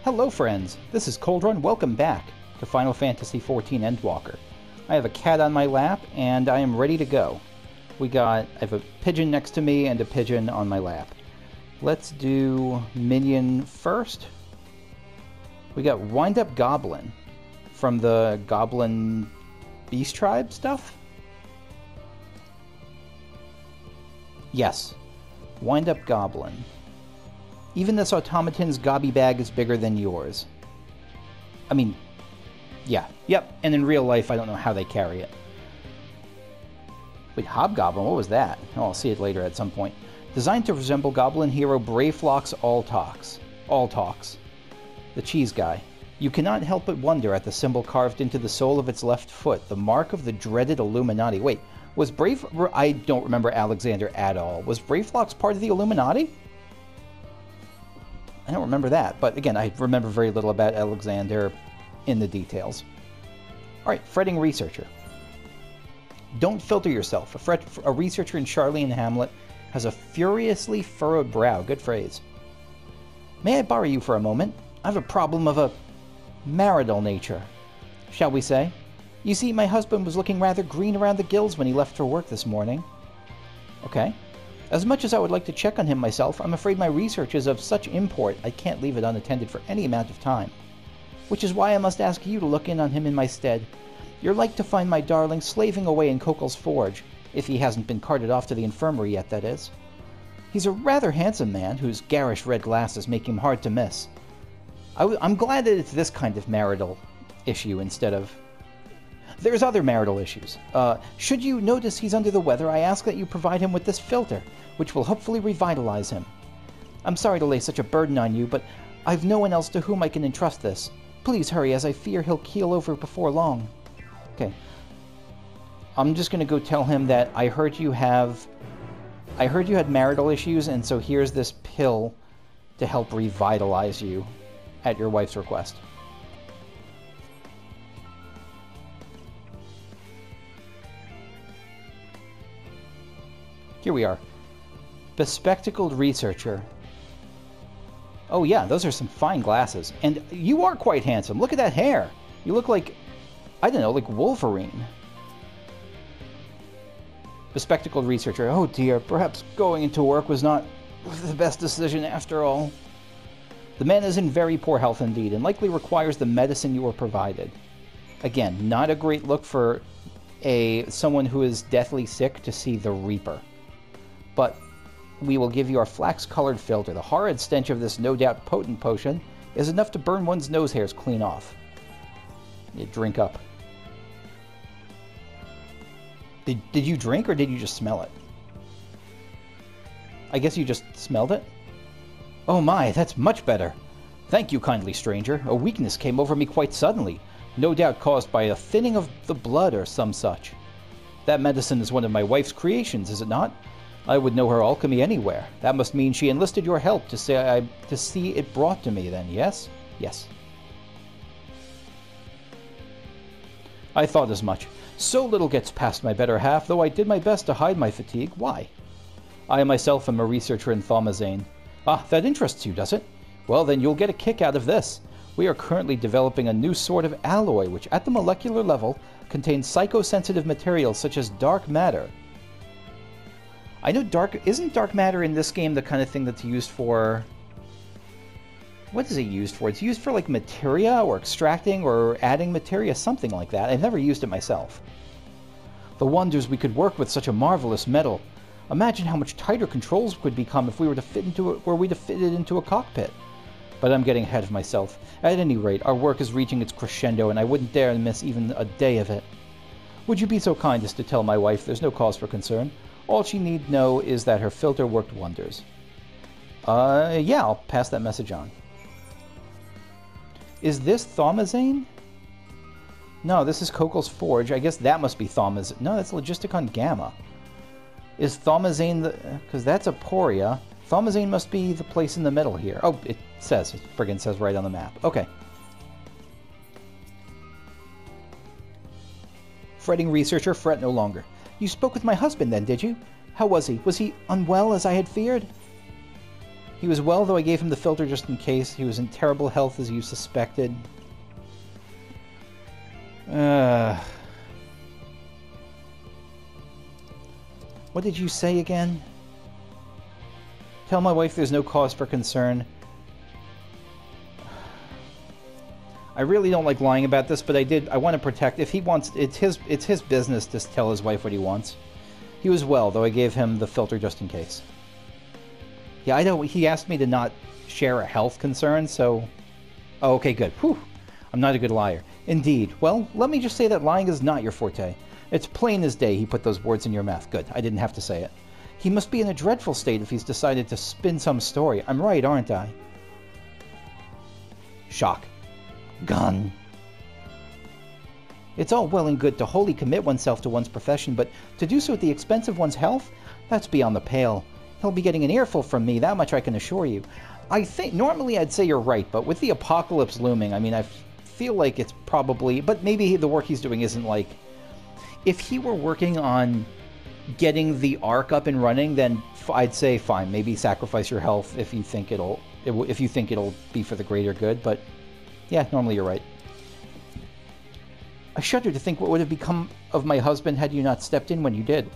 Hello friends, this is Coldrun. Welcome back to Final Fantasy XIV Endwalker. I have a cat on my lap and I am ready to go. I have a pigeon next to me and a pigeon on my lap. Let's do minion first. We got Wind Up Goblin from the Goblin Beast Tribe stuff? Yes, Wind Up Goblin. Even this automaton's gobby bag is bigger than yours. I mean, yeah, yep, and in real life I don't know how they carry it. Wait, Hobgoblin, what was that? Oh, I'll see it later at some point. Designed to resemble Goblin hero Brayflock's All Talks. The cheese guy. You cannot help but wonder at the symbol carved into the sole of its left foot, the mark of the dreaded Illuminati. Wait, was I don't remember Alexander at all. Was Brayflock's part of the Illuminati? I don't remember that, but again, I remember very little about Alexander in the details. Alright, fretting researcher. Don't filter yourself. A researcher in Sharlayan Hamlet has a furiously furrowed brow. Good phrase. May I borrow you for a moment? I have a problem of a marital nature, shall we say. You see, my husband was looking rather green around the gills when he left for work this morning. Okay. As much as I would like to check on him myself, I'm afraid my research is of such import I can't leave it unattended for any amount of time. Which is why I must ask you to look in on him in my stead. You're like to find my darling slaving away in Kokel's forge, if he hasn't been carted off to the infirmary yet, that is. He's a rather handsome man, whose garish red glasses make him hard to miss. I'm glad that it's this kind of marital issue instead of... There's other marital issues. Should you notice he's under the weather, I ask that you provide him with this Philter, which will hopefully revitalize him. I'm sorry to lay such a burden on you, but I've no one else to whom I can entrust this. Please hurry, as I fear he'll keel over before long. Okay. I'm just gonna go tell him that I heard you had marital issues, and so here's this pill to help revitalize you at your wife's request. Here we are. Bespectacled researcher. Oh yeah, those are some fine glasses. And you are quite handsome. Look at that hair. You look like, I don't know, like Wolverine. Bespectacled researcher. Oh dear, perhaps going into work was not the best decision after all. The man is in very poor health indeed, and likely requires the medicine you were provided. Again, not a great look for someone who is deathly sick to see the Reaper. But we will give you our flax-colored Philter. The horrid stench of this no doubt potent potion is enough to burn one's nose hairs clean off. You drink up. Did you drink, or did you just smell it? I guess you just smelled it? Oh my, that's much better. Thank you, kindly stranger. A weakness came over me quite suddenly, no doubt caused by a thinning of the blood or some such. That medicine is one of my wife's creations, is it not? I would know her alchemy anywhere. That must mean she enlisted your help to see it brought to me, then, yes? Yes. I thought as much. So little gets past my better half, though I did my best to hide my fatigue. Why? I myself am a researcher in Thaumazein. Ah, that interests you, does it? Well, then you'll get a kick out of this. We are currently developing a new sort of alloy, which at the molecular level contains psychosensitive materials such as dark matter. I know isn't dark matter in this game the kind of thing that's used for... What is it used for? It's used for like materia or extracting or adding materia, something like that. I've never used it myself. The wonders we could work with such a marvelous metal. Imagine how much tighter controls would become if we were to fit it into a cockpit. But I'm getting ahead of myself. At any rate, our work is reaching its crescendo, and I wouldn't dare miss even a day of it. Would you be so kind as to tell my wife there's no cause for concern? All she need know is that her Philter worked wonders. Yeah, I'll pass that message on. Is this Thaumazein? No, this is Kokel's Forge. I guess that must be Thaumazein. No, that's Logisticon Gamma. Is Thaumazein the... Because that's Aporia. Thaumazein must be the place in the middle here. Oh, it friggin' says right on the map. Okay. Fretting researcher, fret no longer. You spoke with my husband then, did you? How was he? Was he unwell as I had feared? He was well, though I gave him the Philter just in case. He was in terrible health, as you suspected. What did you say again? Tell my wife there's no cause for concern. I really don't like lying about this, but I want to protect. If he wants, it's his business to tell his wife what he wants. He was well, though I gave him the Philter just in case. Yeah, I know. He asked me to not share a health concern, so... Oh, okay, good. Whew. I'm not a good liar. Indeed. Well, let me just say that lying is not your forte. It's plain as day he put those words in your mouth. Good. I didn't have to say it. He must be in a dreadful state if he's decided to spin some story. I'm right, aren't I? Shock. Gun. It's all well and good to wholly commit oneself to one's profession, but to do so at the expense of one's health? That's beyond the pale. He'll be getting an earful from me, that much I can assure you. I think, normally I'd say you're right, but with the apocalypse looming, I mean, I feel like it's probably, but maybe the work he's doing isn't like, if he were working on getting the Ark up and running, then I'd say fine, maybe sacrifice your health if you think it'll be for the greater good, but yeah, normally you're right. I shudder to think what would have become of my husband had you not stepped in when you did.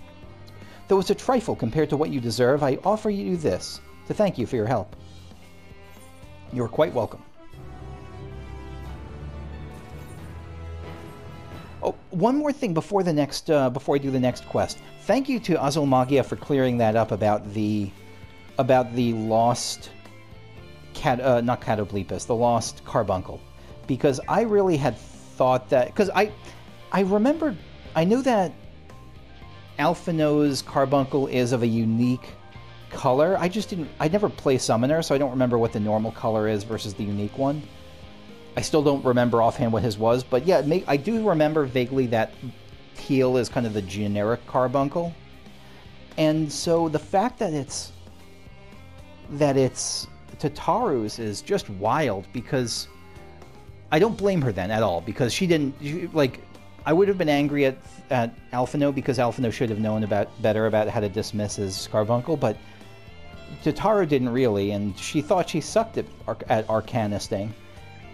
Though it's a trifle compared to what you deserve, I offer you this, to thank you for your help. You are quite welcome. Oh, one more thing before the next, before I do the next quest. Thank you to Azul-Magia for clearing that up about the lost not Catoblepus, the lost carbuncle, because I really had thought that, because I remembered, I knew that Alphino's carbuncle is of a unique color. I never play Summoner, so I don't remember what the normal color is versus the unique one. I still don't remember offhand what his was, but yeah, I do remember vaguely that teal is kind of the generic carbuncle. And so the fact that it's Tataru's is just wild, because I don't blame her then at all, because she didn't, like, I would have been angry at Alphino because Alphino should have known better about how to dismiss his carbuncle, but Tataru didn't really, and she thought she sucked at arcanisting,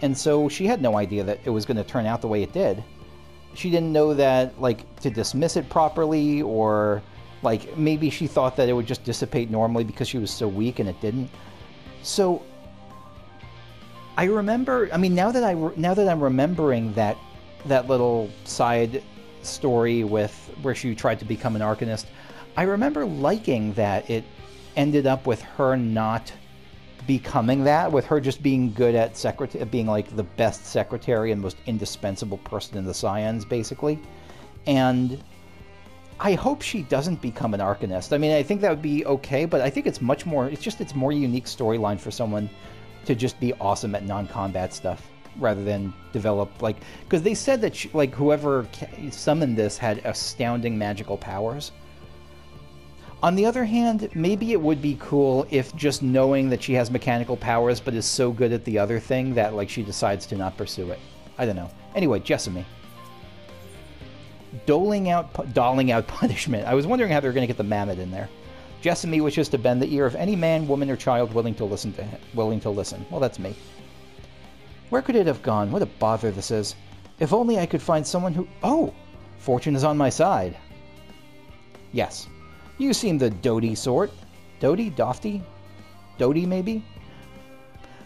and so she had no idea that it was going to turn out the way it did. She didn't know that, like, to dismiss it properly, or, like, maybe she thought that it would just dissipate normally because she was so weak, and it didn't. So, I remember, I mean, now that I'm remembering that little side story where she tried to become an arcanist, I remember liking that it ended up with her not becoming that, with her just being good at being like the best secretary and most indispensable person in the Scions, basically. And I hope she doesn't become an arcanist. I mean, I think that would be okay, but I think it's much more, it's more unique storyline for someone to just be awesome at non-combat stuff, rather than develop, like, because they said that she, like, whoever summoned this had astounding magical powers. On the other hand, maybe it would be cool if just knowing that she has mechanical powers but is so good at the other thing that, like, she decides to not pursue it. I don't know. Anyway, Jessamy. Doling out punishment. I was wondering how they were going to get the mammoth in there. Jessamy wishes to bend the ear of any man, woman, or child willing to listen. Well, that's me. Where could it have gone? What a bother this is. If only I could find someone who... Oh! Fortune is on my side. Yes. You seem the doty sort. Doty? Dofty? Doty, maybe?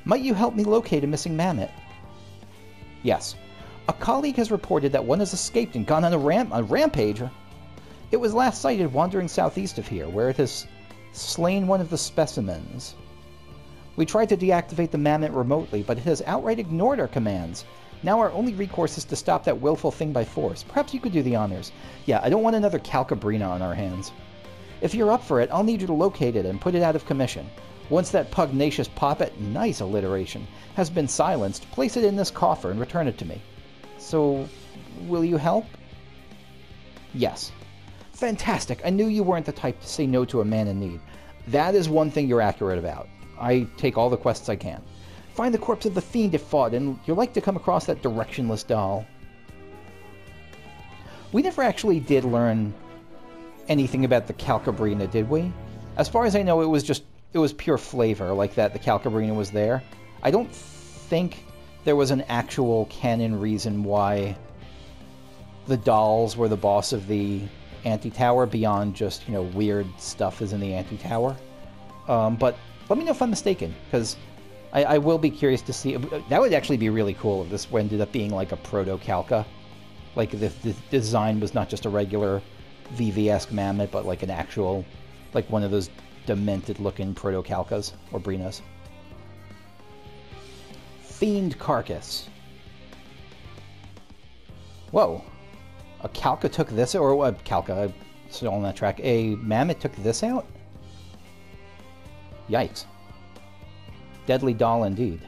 Might you help me locate a missing mammoth? Yes. A colleague has reported that one has escaped and gone on a rampage. It was last sighted wandering southeast of here, where it has slain one of the specimens. We tried to deactivate the mammoth remotely, but it has outright ignored our commands. Now our only recourse is to stop that willful thing by force. Perhaps you could do the honors. Yeah, I don't want another Calcabrina on our hands. If you're up for it, I'll need you to locate it and put it out of commission. Once that pugnacious poppet, nice alliteration, has been silenced, place it in this coffer and return it to me. So, will you help? Yes. Fantastic. I knew you weren't the type to say no to a man in need. That is one thing you're accurate about. I take all the quests I can. Find the corpse of the fiend it fought, and you'll like to come across that directionless doll. We never actually did learn anything about the Calcabrina, did we? As far as I know, it was just it was pure flavor, like that the Calcabrina was there. I don't think there was an actual canon reason why the dolls were the boss of the Antitower beyond just, you know, weird stuff is in the Antitower. But let me know if I'm mistaken, because I will be curious to see. That would actually be really cool if this ended up being like a proto-Calca. Like the design was not just a regular VV-esque mammoth, but like an actual, like one of those demented-looking proto-Calcas or Brinas. Fiend Carcass. Whoa. A Calca took this, or a Calca, still on that track. A mammoth took this out? Yikes. Deadly doll indeed.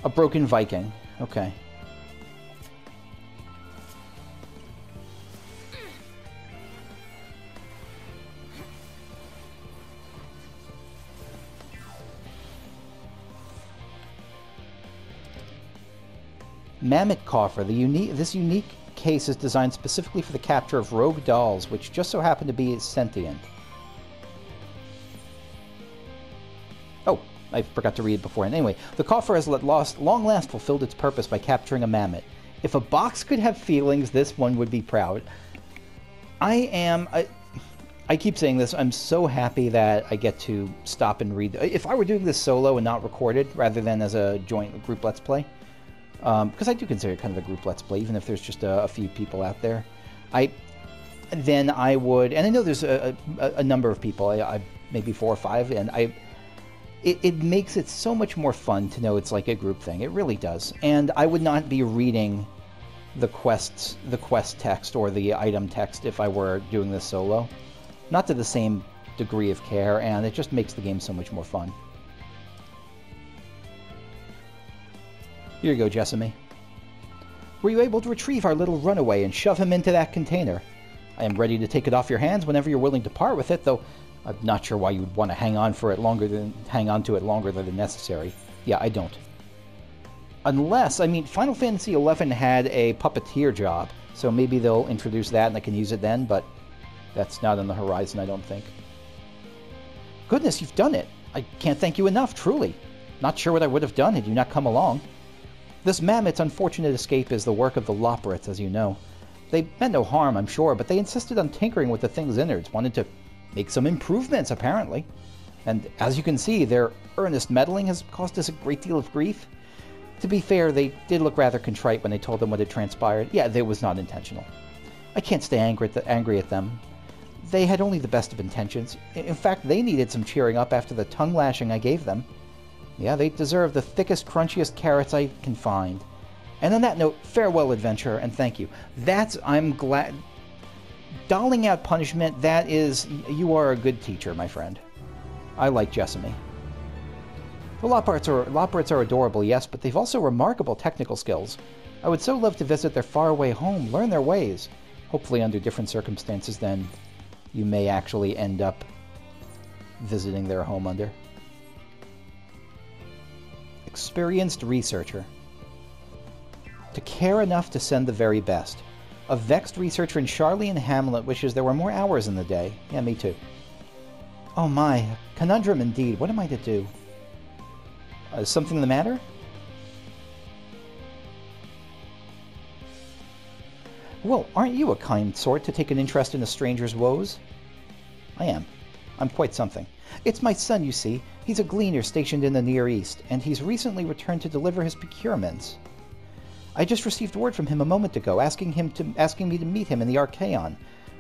A broken Viking. Okay. Mammoth Coffer. This unique case is designed specifically for the capture of rogue dolls, which just so happen to be sentient. Oh, I forgot to read beforehand. Anyway, the coffer has long last fulfilled its purpose by capturing a mammoth. If a box could have feelings, this one would be proud. I keep saying this, I'm so happy that I get to stop and read. If I were doing this solo and not recorded, rather than as a joint group Let's Play, because I do consider it kind of a group Let's Play, even if there's just a few people out there, then I would, and I know there's a number of people, maybe 4 or 5, and it makes it so much more fun to know it's like a group thing. It really does. And I would not be reading the quest text or the item text if I were doing this solo. Not to the same degree of care, and it just makes the game so much more fun. Here you go, Jessamy. Were you able to retrieve our little runaway and shove him into that container? I am ready to take it off your hands whenever you're willing to part with it, though I'm not sure why you would want to hang on to it longer than necessary. Yeah, I don't. Unless, I mean, Final Fantasy XI had a puppeteer job, so maybe they'll introduce that and I can use it then, but that's not on the horizon, I don't think. Goodness, you've done it! I can't thank you enough, truly. Not sure what I would have done had you not come along. This mammoth's unfortunate escape is the work of the Loporrits, as you know. They meant no harm, I'm sure, but they insisted on tinkering with the thing's innards, wanted to make some improvements, apparently. And as you can see, their earnest meddling has caused us a great deal of grief. To be fair, they did look rather contrite when they told them what had transpired. Yeah, it was not intentional. I can't stay angry at them. They had only the best of intentions. In fact, they needed some cheering up after the tongue lashing I gave them. Yeah, they deserve the thickest, crunchiest carrots I can find. And on that note, farewell, adventurer, and thank you. I'm glad... Doling out punishment, you are a good teacher, my friend. I like Jessamy. The Loporrits are adorable, yes, but they've also remarkable technical skills. I would so love to visit their faraway home, learn their ways. Hopefully under different circumstances than you may actually end up visiting their home under. Experienced researcher. To care enough to send the very best. A vexed researcher in Sharlayan Hamlet wishes there were more hours in the day. Yeah, me too. Oh my, conundrum indeed. What am I to do? Is something the matter? Well, aren't you a kind sort to take an interest in a stranger's woes? I am. I'm quite something. It's my son, you see. He's a gleaner stationed in the Near East, and he's recently returned to deliver his procurements. I just received word from him a moment ago, asking me to meet him in the Archaon.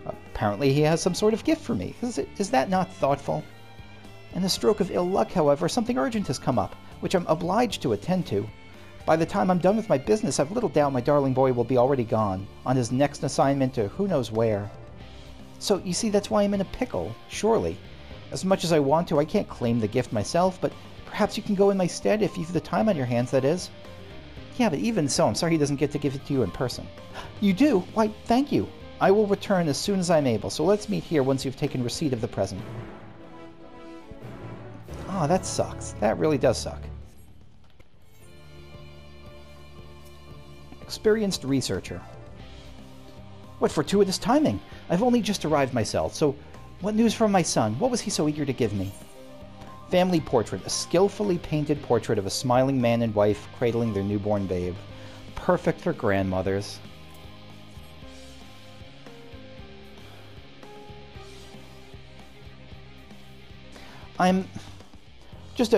Apparently he has some sort of gift for me. Is that not thoughtful? In a stroke of ill luck, however, something urgent has come up, which I'm obliged to attend to. By the time I'm done with my business, I've little doubt my darling boy will be already gone, on his next assignment to who knows where. So, you see, that's why I'm in a pickle, surely. As much as I want to, I can't claim the gift myself, but perhaps you can go in my stead if you've the time on your hands, that is. Yeah, but even so, I'm sorry he doesn't get to give it to you in person. You do? Why, thank you. I will return as soon as I'm able, so let's meet here once you've taken receipt of the present. Oh, that sucks. That really does suck. Experienced researcher. What fortuitous timing! I've only just arrived myself, so What news from my son? What was he so eager to give me? Family portrait. A skillfully painted portrait of a smiling man and wife cradling their newborn babe. Perfect for grandmothers. I'm just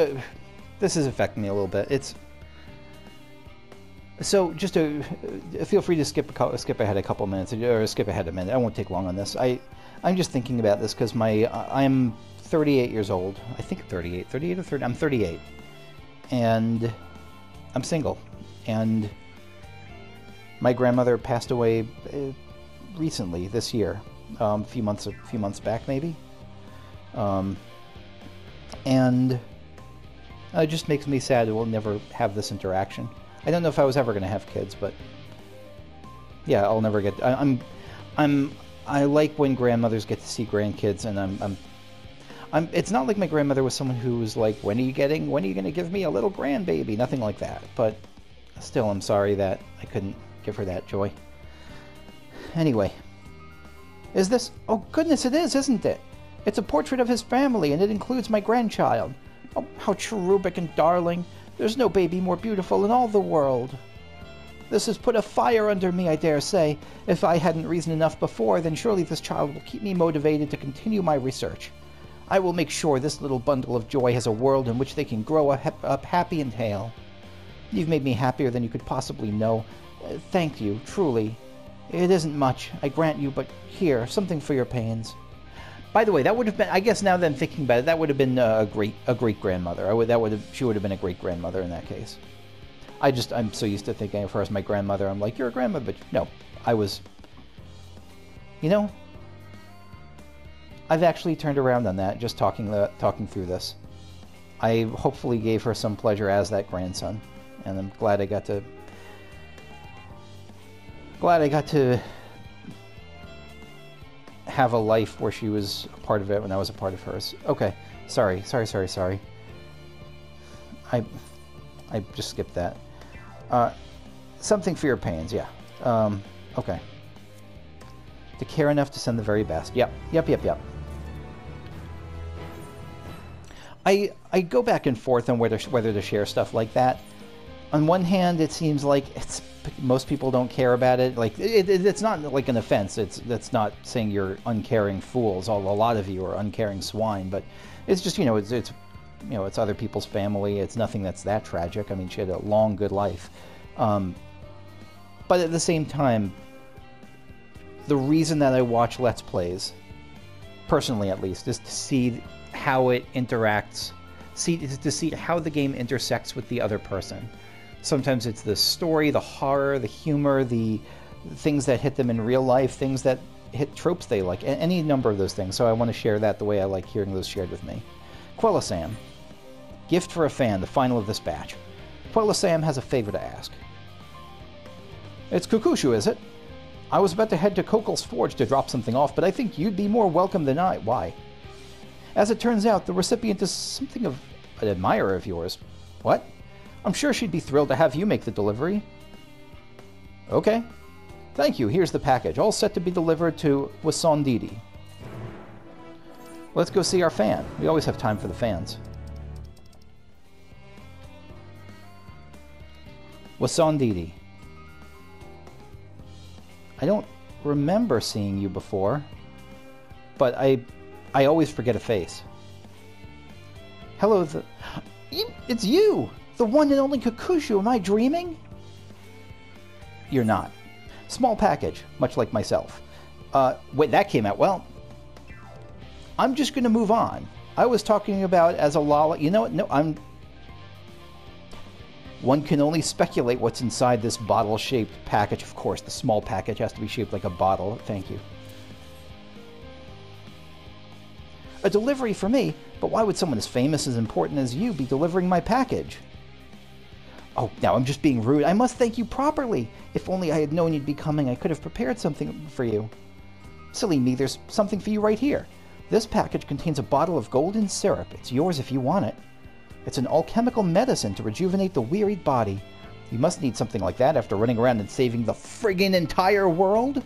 this is affecting me a little bit. It's so just feel free to skip ahead a couple minutes or skip ahead a minute. I won't take long on this. I'm just thinking about this because I'm 38 years old. I think 38 or 30. I'm 38, and I'm single. And my grandmother passed away recently this year, a few months back maybe. And it just makes me sad we'll never have this interaction. I don't know if I was ever going to have kids, but yeah, I'll never get. I like when grandmothers get to see grandkids, and it's not like my grandmother was someone who was like, when are you going to give me a little grandbaby? Nothing like that. But still, I'm sorry that I couldn't give her that joy. Anyway, is this? Oh goodness, it is, isn't it? It's a portrait of his family, and it includes my grandchild. Oh, how cherubic and darling. There's no baby more beautiful in all the world. This has put a fire under me, I dare say. If I hadn't reason enough before, then surely this child will keep me motivated to continue my research. I will make sure this little bundle of joy has a world in which they can grow up happy and hale. You've made me happier than you could possibly know. Thank you, truly. It isn't much, I grant you, but here, something for your pains. By the way, that would have been, I guess now that I'm thinking about it, that would have been a great grandmother. She would have been a great grandmother in that case. I'm so used to thinking of her as my grandmother. I'm like, you're a grandmother, but no, I was, I've actually turned around on that, just talking through this. I hopefully gave her some pleasure as that grandson, and I'm glad I got to have a life where she was a part of it when I was a part of hers. Okay, sorry. I just skipped that. Something for your pains, yeah. Okay. To care enough to send the very best. Yep. I go back and forth on whether to share stuff like that. On one hand, it seems like most people don't care about it. Like it's not like an offense. That's not saying you're uncaring fools. A lot of you are uncaring swine. But it's just it's other people's family. It's nothing that's that tragic. I mean, she had a long, good life. But at the same time, the reason that I watch Let's Plays, personally at least, is to see how it interacts. To see how the game intersects with the other person. Sometimes it's the story, the horror, the humor, the things that hit them in real life, things that hit tropes they like, any number of those things. So I want to share that the way I like hearing those shared with me. Quellisam. Gift for a fan, the final of this batch. Quellisam has a favor to ask. It's Kukushu, is it? I was about to head to Kokel's Forge to drop something off, but I think you'd be more welcome than I. Why? As it turns out, the recipient is something of an admirer of yours. What? I'm sure she'd be thrilled to have you make the delivery. Okay. Thank you. Here's the package, all set to be delivered to Wasondidi. Let's go see our fan. We always have time for the fans. Wasondidi. I don't remember seeing you before, but I always forget a face. Hello, it's you! The one and only Kukushu, am I dreaming? You're not. Small package, much like myself. Wait, that came out. Well, I'm just going to move on. I was talking about as a lala. You know what? No, one can only speculate what's inside this bottle-shaped package. Of course, the small package has to be shaped like a bottle. Thank you. A delivery for me? But why would someone as famous as important as you be delivering my package? Oh, now I'm just being rude. I must thank you properly. If only I had known you'd be coming, I could have prepared something for you. Silly me, there's something for you right here. This package contains a bottle of golden syrup. It's yours if you want it. It's an alchemical medicine to rejuvenate the wearied body. You must need something like that after running around and saving the friggin' entire world.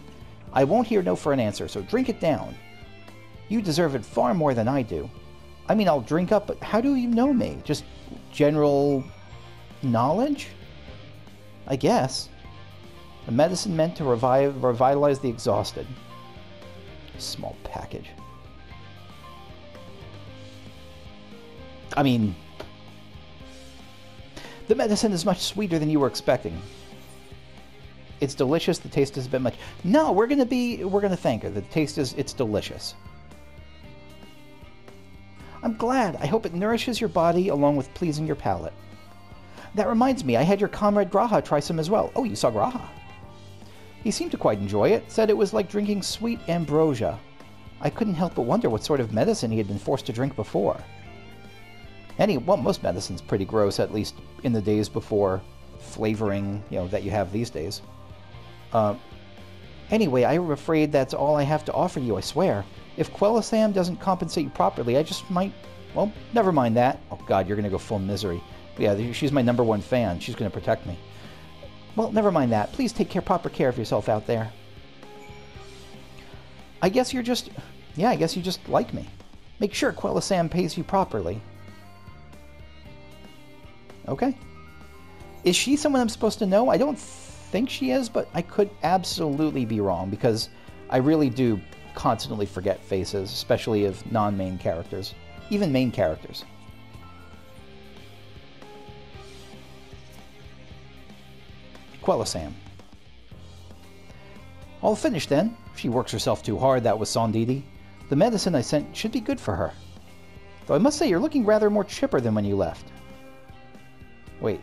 I won't hear no for an answer, so drink it down. You deserve it far more than I do. I mean, I'll drink up, but how do you know me? Just general knowledge? I guess. A medicine meant to revitalize the exhausted. Small package. I mean, the medicine is much sweeter than you were expecting. It's delicious. The taste is a bit much. No, we're gonna thank her. The taste is, it's delicious. I'm glad. I hope it nourishes your body along with pleasing your palate. That reminds me, I had your comrade Graha try some as well. Oh, you saw Graha? He seemed to quite enjoy it. Said it was like drinking sweet ambrosia. I couldn't help but wonder what sort of medicine he had been forced to drink before. Well, most medicine's pretty gross, at least in the days before flavoring, that you have these days. Anyway, I'm afraid that's all I have to offer you, I swear. If Quellisam doesn't compensate you properly, I just might... Well, never mind that. Oh god, you're gonna go full misery. Yeah, she's my #1 fan. She's gonna protect me. Well, never mind that. Please take proper care of yourself out there. I guess you're just... Yeah, I guess you just like me. Make sure Quellisam pays you properly. Okay. Is she someone I'm supposed to know? I don't think she is, but I could absolutely be wrong, because I really do constantly forget faces, especially of non-main characters. Even main characters. Quellisam. All finished then. If she works herself too hard, that was Sondidi. The medicine I sent should be good for her. Though I must say, you're looking rather more chipper than when you left. Wait.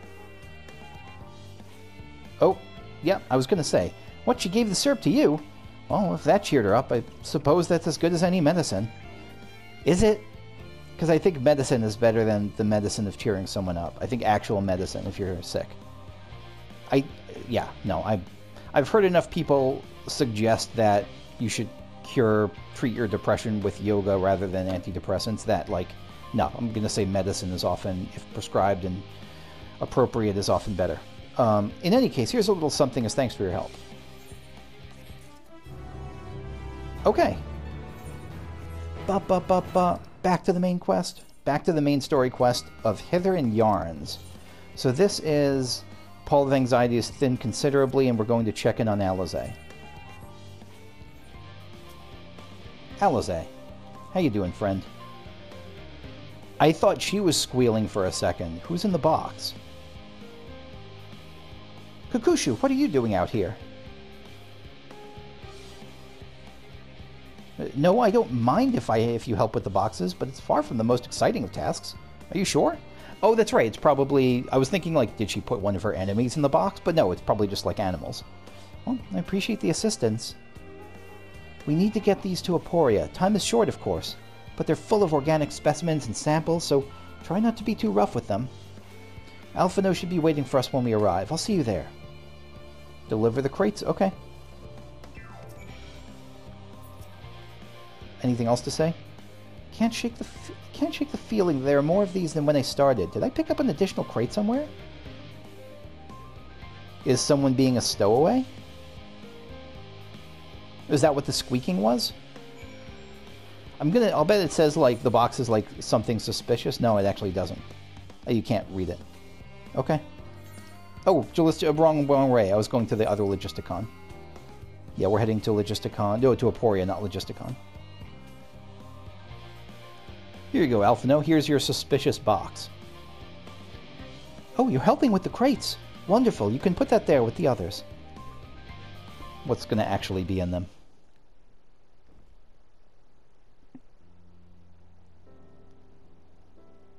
Oh, yeah, I was going to say. What, she gave the syrup to you? Well, if that cheered her up, I suppose that's as good as any medicine. Is it? Because I think medicine is better than the medicine of cheering someone up. I think actual medicine if you're sick. I've heard enough people suggest that you should treat your depression with yoga rather than antidepressants that, no, I'm going to say medicine is often, if prescribed and appropriate, is often better. In any case, here's a little something as thanks for your help. Okay. Back to the main quest. Back to the main story quest of Hither and Yarns. So this is... Pall of Anxiety is thinned considerably, and we're going to check in on Alisaie. Alisaie. How you doing, friend? I thought she was squealing for a second. Who's in the box? Kukushu, what are you doing out here? No, I don't mind if you help with the boxes, but it's far from the most exciting of tasks. Are you sure? Oh, that's right. It's probably... I was thinking, did she put one of her enemies in the box? But no, it's probably just like animals. Well, I appreciate the assistance. We need to get these to Aporia. Time is short, of course, but they're full of organic specimens and samples, so try not to be too rough with them. Alphino should be waiting for us when we arrive. I'll see you there. Deliver the crates? Okay. Anything else to say? Can't shake the feeling there are more of these than when I started. Did I pick up an additional crate somewhere? Is someone being a stowaway? Is that what the squeaking was? I'll bet it says the box is something suspicious. No, it actually doesn't. You can't read it. Okay. Oh, wrong way. I was going to the other Logisticon. Yeah, we're heading to Logisticon. No, to Aporia, not Logisticon. Here you go, Alphino. Here's your suspicious box. Oh, you're helping with the crates. Wonderful. You can put that there with the others. What's going to actually be in them?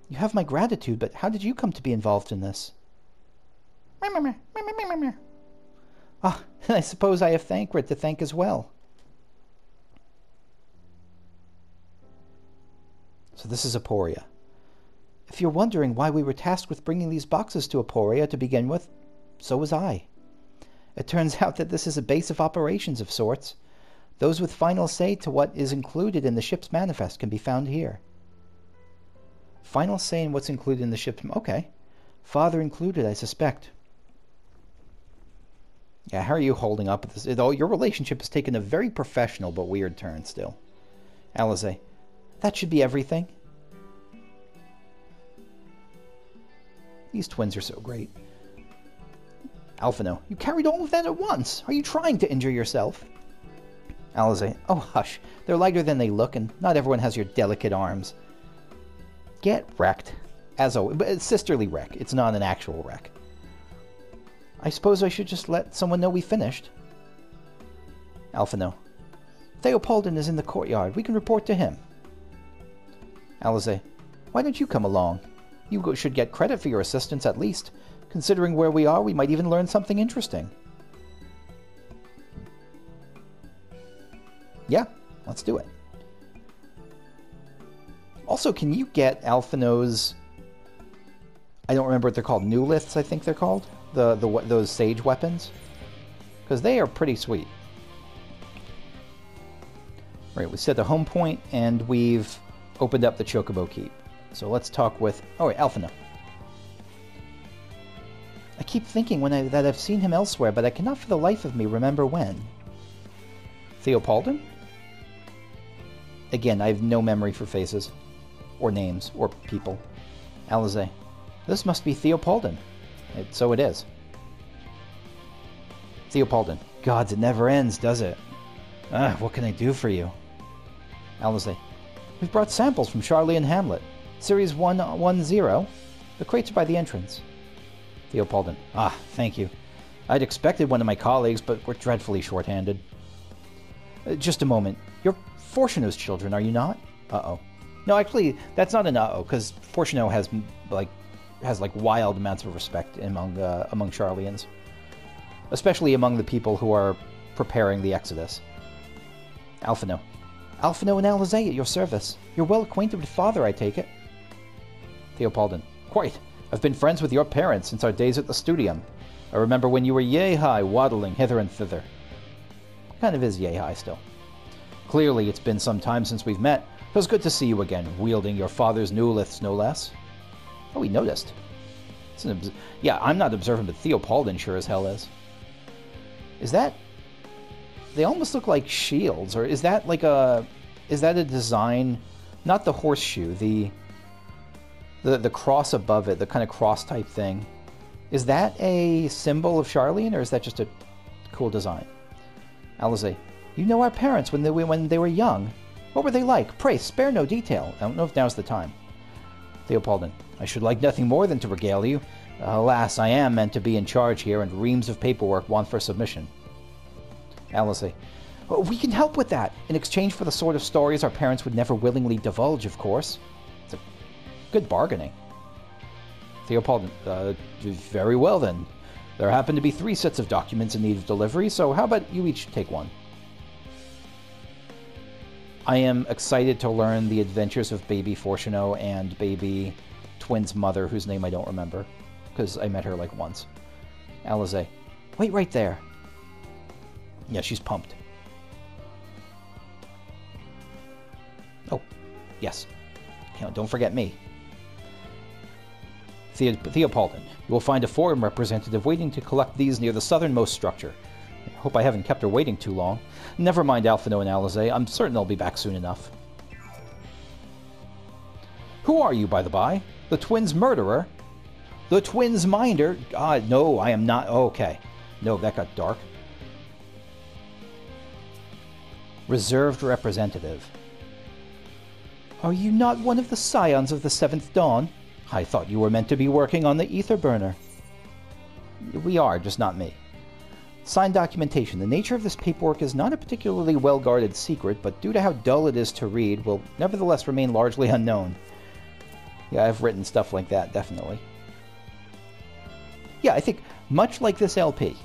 You have my gratitude, but how did you come to be involved in this? Ah, and I suppose I have Thancred to thank as well. So this is Aporia. If you're wondering why we were tasked with bringing these boxes to Aporia to begin with, so was I. It turns out that this is a base of operations of sorts. Those with final say to what is included in the ship's manifest can be found here. Final say in what's included in the ship's... Okay. Father included, I suspect. Yeah, how are you holding up with this? Your relationship has taken a very professional but weird turn still. Alisaie, that should be everything. These twins are so great. Alphinaud, you carried all of that at once. Are you trying to injure yourself? Alisaie, oh hush. They're lighter than they look, and not everyone has your delicate arms. Get wrecked. As always, but it's sisterly wreck. It's not an actual wreck. I suppose I should just let someone know we finished. Alphinaud, Theopauldin is in the courtyard. We can report to him. Alisaie, why don't you come along? You should get credit for your assistance at least. Considering where we are, we might even learn something interesting. Yeah, let's do it. Also, can you get Alphinaud's... I don't remember what they're called. Newliths, I think they're called? Those sage weapons? Because they are pretty sweet. Right, we set the home point, and we've opened up the Chocobo Keep. So let's talk with... Oh, wait, Alphinaud. I keep thinking that I've seen him elsewhere, but I cannot for the life of me remember when. Theopauldin? Again, I have no memory for faces. Or names. Or people. Alisaie. This must be Theopauldin. So it is. Theopauldin. Gods, it never ends, does it? What can I do for you? Alisaie. We've brought samples from Sharlayan Hamlet. Series 110. The crates are by the entrance. Theopauldin. Thank you. I'd expected one of my colleagues, but we're dreadfully short-handed. Just a moment. You're Fourchenault's children, are you not? Uh-oh. No, actually, that's not an uh-oh, because Fourchenault has wild amounts of respect among Sharlayans. Especially among the people who are preparing the Exodus. Alphinaud. Alphinaud and Alisaie at your service. You're well acquainted with father, I take it. Theopauldin. Quite. I've been friends with your parents since our days at the studium. I remember when you were yay-high waddling hither and thither. Kind of is yay-high still. Clearly, it's been some time since we've met. It was good to see you again, wielding your father's newliths, no less. Oh, he noticed. Yeah, I'm not observant, but Theopauldin sure as hell is. Is that... They almost look like shields, or is that like a... Is that a design... Not the horseshoe, the cross above it, the kind of cross-type thing. Is that a symbol of Sharlayan, or is that just a cool design? Alisaie, you know our parents when they were young. What were they like? Pray, spare no detail. I don't know if now's the time. Theopauldin, I should like nothing more than to regale you. Alas, I am meant to be in charge here, and reams of paperwork want for submission. Alisaie, we can help with that, in exchange for the sort of stories our parents would never willingly divulge, of course. It's a good bargaining. Theopauldin, very well then. There happen to be 3 sets of documents in need of delivery, so how about you each take one? I am excited to learn the adventures of baby Fourchenault and baby Twin's mother, whose name I don't remember, because I met her like once. Alisaie, wait right there. Yeah, she's pumped. Oh, yes. Don't forget me. Theopauldin, you will find a forum representative waiting to collect these near the southernmost structure. I hope I haven't kept her waiting too long. Never mind Alphinaud and Alisaie, I'm certain they'll be back soon enough. Who are you, by the by? The twins' murderer? The twins' minder? No, I am not. Oh, okay. No, that got dark. Reserved representative. Are you not one of the scions of the Seventh Dawn? I thought you were meant to be working on the ether burner. We are, just not me. Signed documentation. The nature of this paperwork is not a particularly well-guarded secret, but due to how dull it is to read, will nevertheless remain largely unknown. Yeah, I've written stuff like that, definitely. Yeah, I think, much like this LP.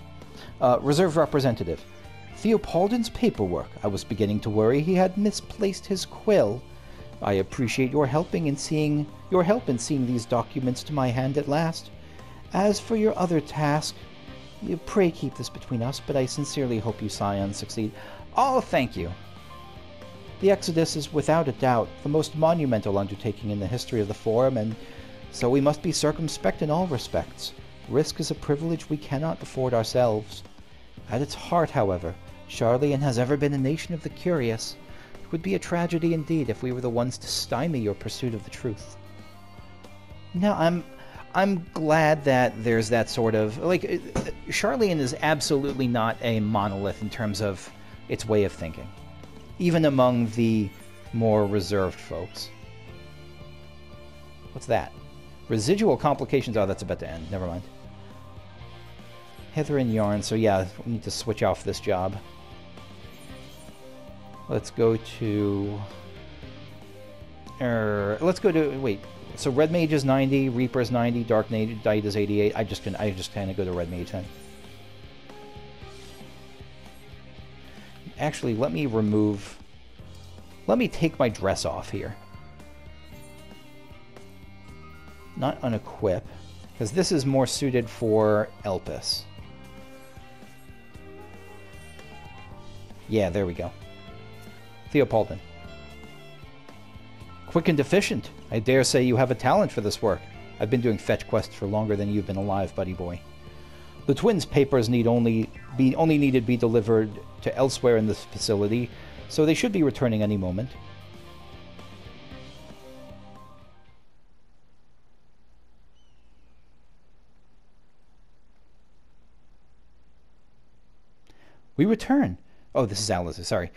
Reserved representative. Theopauldin's paperwork. I was beginning to worry he had misplaced his quill. I appreciate your help in seeing these documents to my hand at last. As for your other task, pray keep this between us, but I sincerely hope you scions succeed. Oh, thank you. The Exodus is without a doubt the most monumental undertaking in the history of the Forum, and so we must be circumspect in all respects. Risk is a privilege we cannot afford ourselves. At its heart, however, Sharlayan has ever been a nation of the curious, It would be a tragedy indeed if we were the ones to stymie your pursuit of the truth. No, I'm glad that there's that sort of... Like, Sharlayan is absolutely not a monolith in terms of its way of thinking. Even among the more reserved folks. What's that? Residual complications. Oh, that's about to end. Never mind. Hither and Yarn. So yeah, we need to switch off this job. Let's go to... let's go to... Wait. So Red Mage is 90, Reaper is 90, Dark Knight is 88. I just kind of go to Red Mage then. Actually, let me take my dress off here. Not unequip, because this is more suited for Elpis. Yeah, there we go. Theopauldin. Quick and efficient. I dare say you have a talent for this work. I've been doing fetch quests for longer than you've been alive, buddy boy. The twins' papers need only need to be delivered to elsewhere in this facility, so they should be returning any moment. We return. Oh, this is Alisaie, sorry.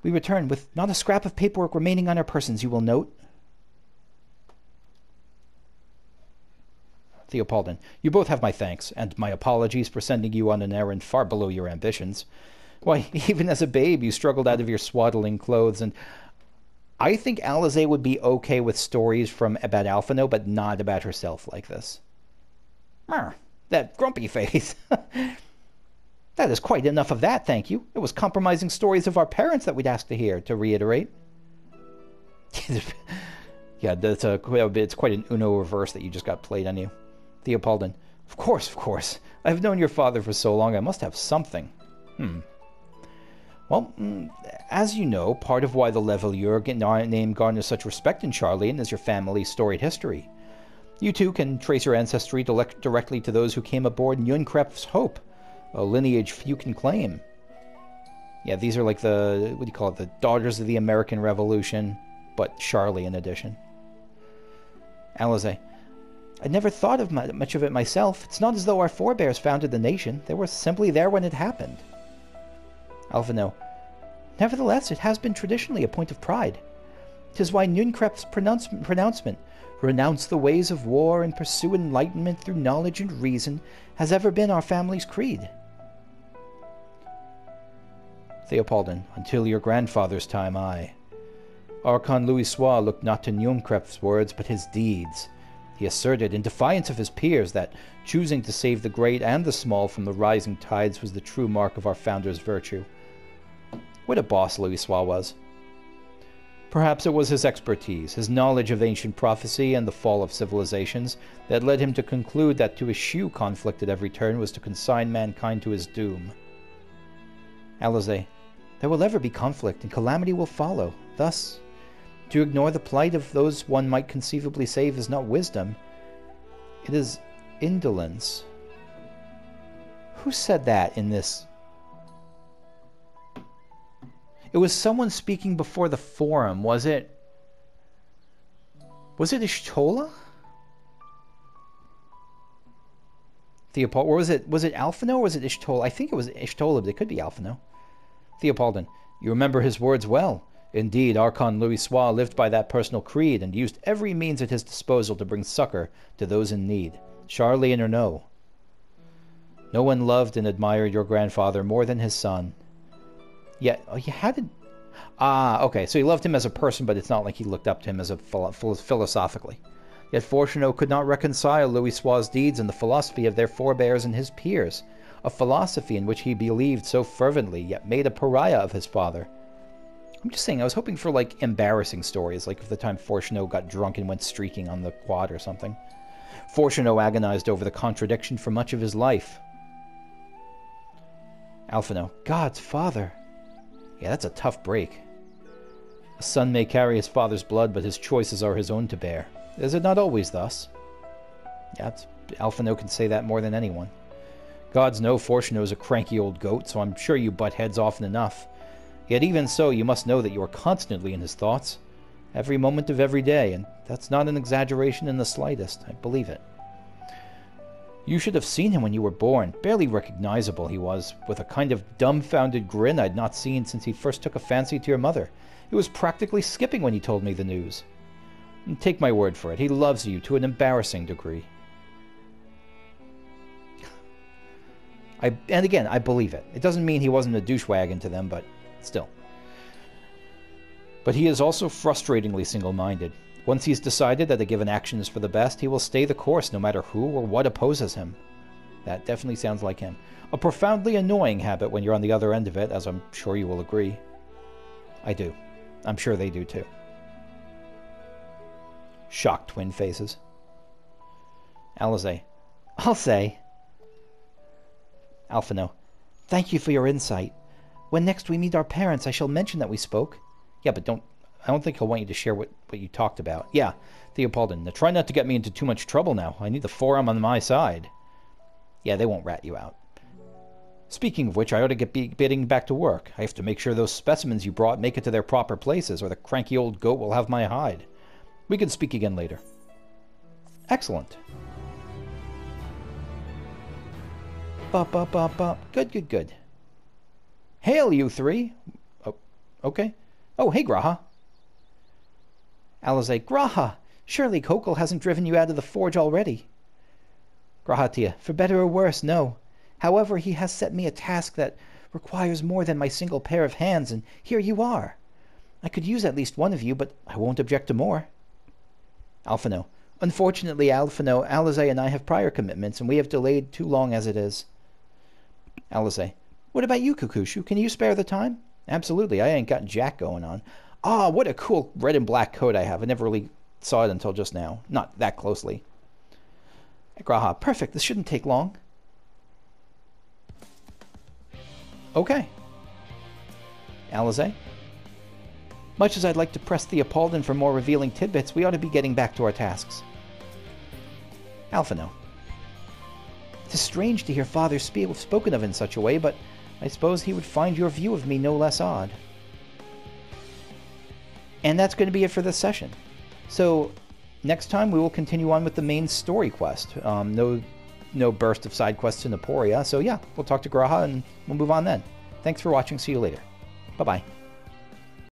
We return with not a scrap of paperwork remaining on our persons, you will note. Theopauldin, you both have my thanks, and my apologies for sending you on an errand far below your ambitions. Why, even as a babe, you struggled out of your swaddling clothes, and I think Alisaie would be okay with stories about Alphinaud, but not about herself like this. That grumpy face. That is quite enough of that, thank you. It was compromising stories of our parents that we'd ask to hear, to reiterate. Yeah, it's quite an Uno reverse that you just got played on you. Theopauldin, of course. I've known your father for so long, I must have something. Well, as you know, part of why the Levelure name garners such respect in Sharlayan is your family's storied history. You too can trace your ancestry directly to those who came aboard Nunkrep's Hope, a lineage few can claim. Yeah, these are like the, what do you call it, the Daughters of the American Revolution, but Sharlayan edition. Alisaie, I'd never thought of much of it myself. It's not as though our forebears founded the nation. They were simply there when it happened. Alphinaud, nevertheless, it has been traditionally a point of pride. 'Tis why Nunkrep's pronouncement, renounce the ways of war and pursue enlightenment through knowledge and reason, has ever been our family's creed. Theopauldin, until your grandfather's time, aye. Archon Louisoix looked not to Nunkrep's words, but his deeds. He asserted, in defiance of his peers, that choosing to save the great and the small from the rising tides was the true mark of our founder's virtue. What a boss Louisoix was. Perhaps it was his expertise, his knowledge of ancient prophecy and the fall of civilizations, that led him to conclude that to eschew conflict at every turn was to consign mankind to his doom. Alisaie, there will ever be conflict, and calamity will follow. Thus, to ignore the plight of those one might conceivably save is not wisdom. It is indolence. Who said that in this? It was someone speaking before the forum. Was it Ishtola? Theopauldin, or was it Alphinaud or was it Ishtola? I think it was Ishtola, but it could be Alphinaud. Theopauldin, you remember his words well. Indeed, Archon Louisoix lived by that personal creed and used every means at his disposal to bring succor to those in need, Sharlayan or no. No one loved and admired your grandfather more than his son. Yet, okay, so he loved him as a person, but it's not like he looked up to him as philosophically. Yet Fourchenault could not reconcile Louisoix's deeds and the philosophy of their forebears and his peers, a philosophy in which he believed so fervently, yet made a pariah of his father. I'm just saying, I was hoping for, like, embarrassing stories, like of the time Fourchenault got drunk and went streaking on the quad or something. Fourchenault agonized over the contradiction for much of his life. Alphinaud, God's father. Yeah, that's a tough break. A son may carry his father's blood, but his choices are his own to bear. Is it not always thus? Yeah, Alphinaud can say that more than anyone. Gods know Fourchenault's a cranky old goat, so I'm sure you butt heads often enough. Yet even so, you must know that you are constantly in his thoughts, every moment of every day, and that's not an exaggeration in the slightest. I believe it. You should have seen him when you were born. Barely recognizable he was, with a kind of dumbfounded grin I'd not seen since he first took a fancy to your mother. He was practically skipping when he told me the news. And take my word for it, he loves you to an embarrassing degree. And again, I believe it. It doesn't mean he wasn't a douchewagon to them, but still. But he is also frustratingly single-minded. Once he's decided that a given action is for the best, he will stay the course no matter who or what opposes him. That definitely sounds like him. A profoundly annoying habit when you're on the other end of it, as I'm sure you will agree. I do. I'm sure they do too. Shocked twin faces. Alisaie. I'll say. Alphinaud. Thank you for your insight. When next we meet our parents, I shall mention that we spoke. Yeah, but I don't think he'll want you to share what you talked about. Yeah, Theopauldin. Now try not to get me into too much trouble now. I need the forum on my side. Yeah, they won't rat you out. Speaking of which, I ought to get getting back to work. I have to make sure those specimens you brought make it to their proper places, or the cranky old goat will have my hide. We can speak again later. Excellent. Good. Hail, you three. Oh, okay. Oh, hey, G'raha. Alisaie. G'raha! Surely Kokol hasn't driven you out of the forge already. G'raha, for better or worse, no. However, he has set me a task that requires more than my single pair of hands, and here you are. I could use at least one of you, but I won't object to more. Alphinaud. Unfortunately, Alphinaud, Alisaie and I have prior commitments, and we have delayed too long as it is. Alisaie. What about you, Kukushu? Can you spare the time? Absolutely. I ain't got jack going on. Ah, what a cool red and black coat I have. I never really saw it until just now. Not that closely. G'raha. Perfect. This shouldn't take long. Okay. Alisaie. Much as I'd like to press Theopauldin for more revealing tidbits, we ought to be getting back to our tasks. Alphinaud. It is strange to hear Father spoken of in such a way, but I suppose he would find your view of me no less odd. And that's going to be it for this session. So, next time we will continue on with the main story quest. No burst of side quests in Aporia. So yeah, we'll talk to G'raha and we'll move on then. Thanks for watching. See you later. Bye-bye.